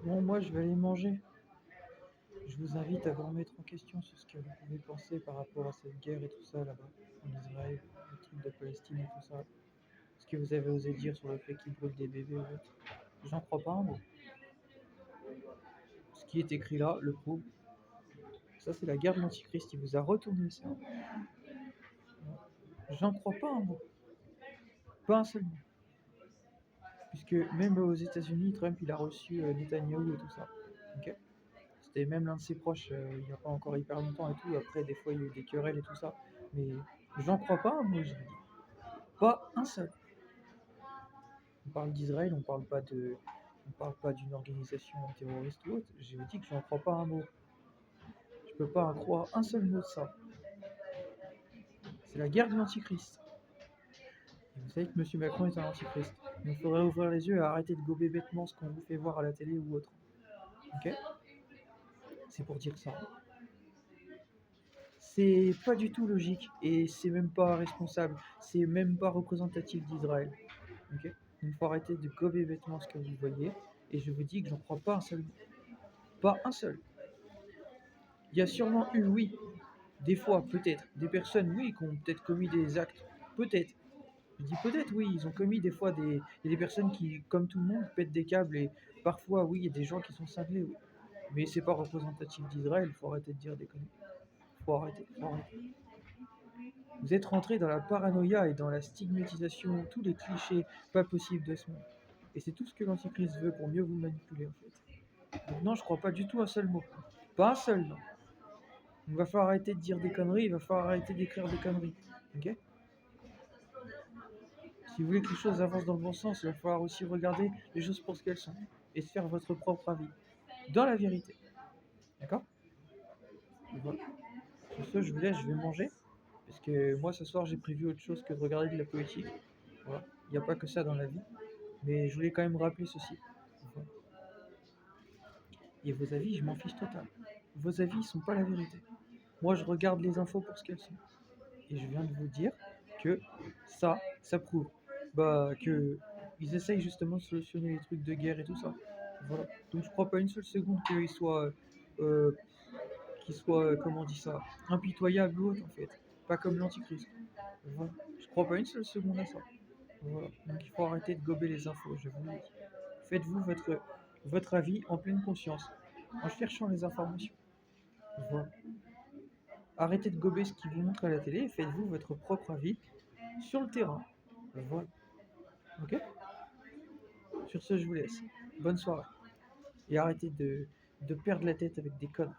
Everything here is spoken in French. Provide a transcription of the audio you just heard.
Bon, moi, je vais aller manger. Je vous invite à vous remettre en question sur ce que vous pouvez penser par rapport à cette guerre et tout ça là-bas, en Israël, le truc de Palestine et tout ça. Ce que vous avez osé dire sur le fait qu'ils brûlent des bébés ou autre. J'en crois pas un mot. Ce qui est écrit là le prouve. Ça, c'est la guerre de l'Antichrist. Il vous a retourné le cerveau. J'en crois pas un mot. Pas un seul mot. Puisque même aux États-Unis, Trump, il a reçu Netanyahou et tout ça. Ok. C'était même l'un de ses proches il n'y a pas encore hyper longtemps et tout. Après, des fois, il y a eu des querelles et tout ça. Mais j'en crois pas un mot, je vous dis. Pas un seul. On parle d'Israël, on parle pas d'une organisation terroriste ou autre. Je vous dis que j'en crois pas un mot. Je peux pas en croire un seul mot de ça. C'est la guerre de l'Antichrist. Et vous savez que M. Macron est un antichrist. Il faudrait ouvrir les yeux et arrêter de gober bêtement ce qu'on vous fait voir à la télé ou autre. Ok. C'est pour dire ça. C'est pas du tout logique et c'est même pas responsable. C'est même pas représentatif d'Israël. Ok. Il faut arrêter de gober bêtement ce que vous voyez. Et je vous dis que j'en crois pas un seul. Pas un seul. Il y a sûrement eu, oui, des fois, peut-être, des personnes, oui, qui ont peut-être commis des actes. Peut-être. Je dis peut-être, oui, ils ont commis des fois des. Il y a des personnes qui, comme tout le monde, pètent des câbles et parfois, oui, il y a des gens qui sont cinglés, oui. Mais c'est pas représentatif d'Israël, il faut arrêter de dire des conneries. Faut arrêter, faut arrêter. Vous êtes rentré dans la paranoïa et dans la stigmatisation, tous les clichés pas possibles de ce monde. Et c'est tout ce que l'Antichrist veut pour mieux vous manipuler, en fait. Donc non, je crois pas du tout un seul mot. Pas un seul, non. Il va falloir arrêter de dire des conneries, il va falloir arrêter d'écrire des conneries. Ok. Si vous voulez que les choses avancent dans le bon sens, il va falloir aussi regarder les choses pour ce qu'elles sont et se faire votre propre avis, dans la vérité. D'accord. Voilà. Sur ce, je vous laisse, je vais manger. Parce que moi, ce soir, j'ai prévu autre chose que de regarder de la politique. Voilà. Il n'y a pas que ça dans la vie. Mais je voulais quand même rappeler ceci. Voilà. Et vos avis, je m'en fiche total. Vos avis ne sont pas la vérité. Moi, je regarde les infos pour ce qu'elles sont. Et je viens de vous dire que ça prouve que ils essayent justement de solutionner les trucs de guerre et tout ça. Voilà. Donc je crois pas une seule seconde euh, qu'ils soient comment on dit ça, impitoyables ou autre en fait. Pas comme l'Antichrist. Voilà. Je crois pas une seule seconde à ça. Voilà. Donc il faut arrêter de gober les infos, je vous le dis. Faites-vous votre avis en pleine conscience, en cherchant les informations. Voilà. Arrêtez de gober ce qui vous montre à la télé et faites-vous votre propre avis sur le terrain. Voilà. Ok. Sur ce, je vous laisse. Bonne soirée. Et arrêtez de perdre la tête avec des connes.